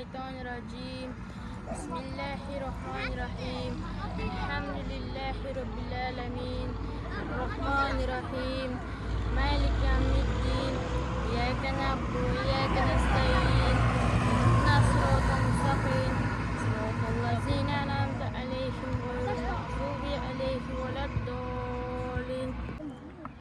الشيطان الرجيم. بسم الله الرحمن الرحيم. الحمد لله رب العالمين الرحمن الرحيم مالك يوم الدين إياك نعبد وإياك نستعين اهدنا الصراط المستقيم صراط الذين أنعمت عليهم غير المغضوب عليهم ولا الضالين.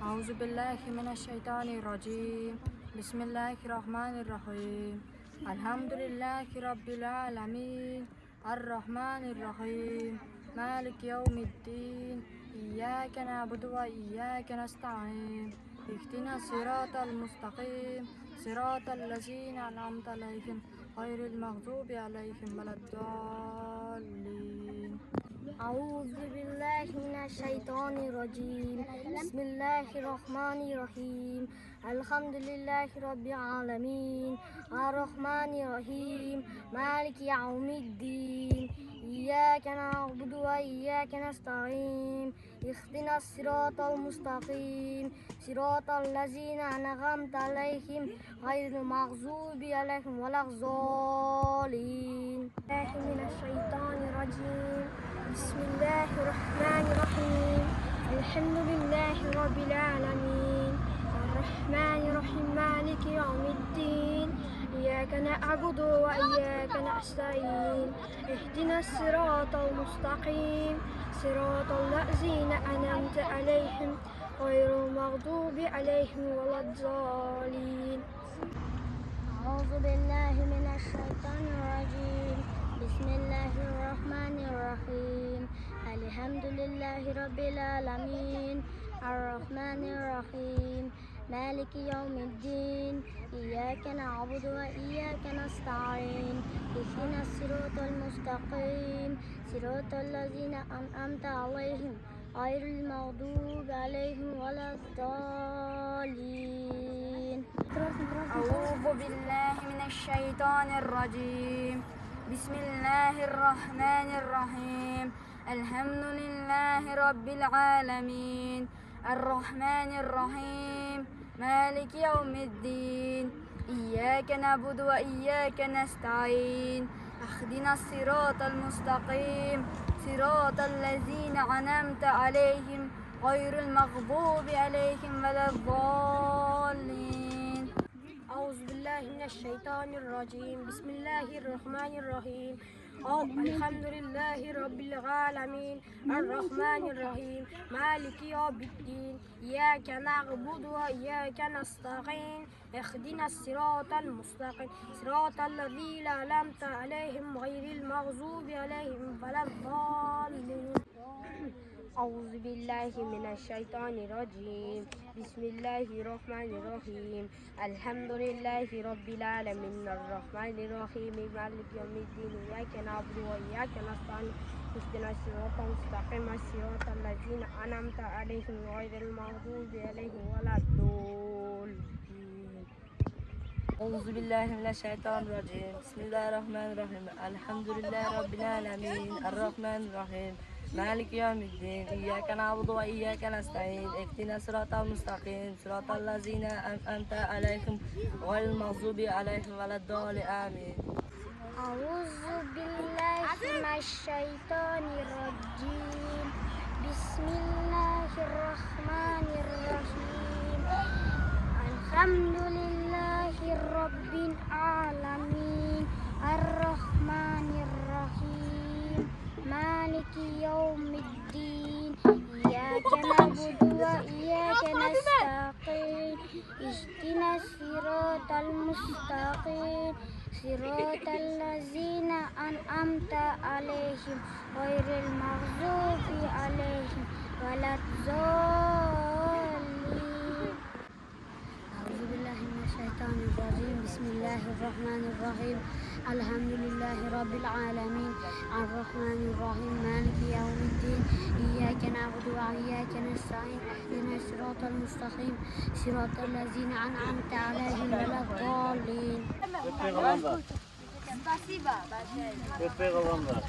أعوذ بالله من الشيطان الرجيم. بسم الله الرحمن الرحيم. الحمد لله رب العالمين الرحمن الرحيم مالك يوم الدين إياك نعبد وإياك نستعين اهدنا الصراط المستقيم صراط الذين أنعمت عليهم غير المغضوب عليهم ولا الضالين. أعوذ بالله من الشيطان الرجيم. بسم الله الرحمن الرحيم. الحمد لله رب العالمين الرحمن الرحيم مالك يوم الدين إياك نعبد وإياك نستعين اهدنا الصراط المستقيم صراط الذين أنعمت عليهم غير المغضوب عليهم ولا الضالين. من الشيطان الرجيم. بسم الله الرحمن الرحيم. الحمد لله رب العالمين الرحمن الرحيم مالك يوم الدين إياك نعبد وإياك نستعين اهدنا الصراط المستقيم صراط الذين أنعمت عليهم غير المغضوب عليهم ولا الضالين. أعوذ بالله من الشيطان الرجيم. بسم الله الرحمن الرحيم. الحمد لله رب العالمين الرحمن الرحيم مالك يوم الدين إياك نعبد وإياك نستعين اهدنا الصراط المستقيم صراط الذين أنعمت عليهم غير المغضوب عليهم ولا الضالين. أعوذ بالله من الشيطان الرجيم. بسم الله الرحمن الرحيم. الحمد لله رب العالمين الرحمن الرحيم مالك يوم الدين إياك نعبد وإياك نستعين اهدنا الصراط المستقيم صراط الذين أنعمت عليهم غير المغضوب عليهم ولا الضالين. أعوذ بالله من الشيطان الرجيم. بسم الله الرحمن الرحيم. الحمد لله رب العالمين الرحمن الرحيم مالك يوم الدين إياك نعبد وإياك نستعين اهدنا الصراط المستقيم صراط الذين أنعمت عليهم غير المغضوب عليهم ولا الضالين. أعوذ بالله من الشيطان الرجيم. بسم الله الرحمن الرحيم. الحمد لله رب العالمين الرحمن الرحيم مالك يوم الدين إياك نعبد وإياك نستعين اهدنا الصراط المستقيم صراط الذين أنعمت عليهم غير المغضوب عليهم ولا الضالين. أعوذ بالله من الشيطان الرجيم. بسم الله الرحمن الرحيم. الحمد لله رب العالمين الرحمن الرحيم مالك يوم الدين إياك نعبد وإياك نستعين اهدنا الصراط المستقيم صراط الذين أنعمت عليهم غير المغضوب عليهم ولا الضالين آمين. أعوذ بالله من الشيطان الرجيم. بسم الله الرحمن الرحيم. الحمد لله رب العالمين الرحمن الرحيم مالك يوم الدين إياك نعبد وإياك نستعين اهدنا الصراط المستقيم صراط الذين أنعمت عليهم غير المغضوب عليهم ولا الضالين. أعوذ بالله من الشيطان الرجيم. بسم الله الرحمن الرحيم. الحمد لله رب العالمين الرحمن الرحيم مالك يوم الدين إياك نعبد وإياك نستعين اهدنا الصراط المستقيم صراط الذين أنعمت عليهم ولا الضالين. Ötmeye kalganlar.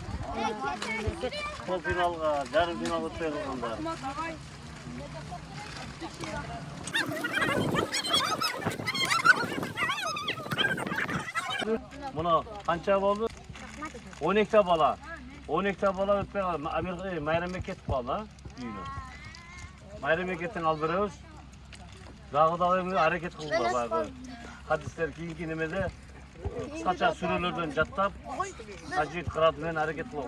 Son finalga, yarım final ötmeye kalganlar. Buna kança oldu? 12 bala. 12 bala ötpey kaldı. Mayrama ketip kaldı ha. Mayrama ketin aldırıyoruz. Dağı hareket kıldılar. Hadisler kiyinki nemede kısaça sürülerden jattap, hacı kıraatымен hareket kıldı.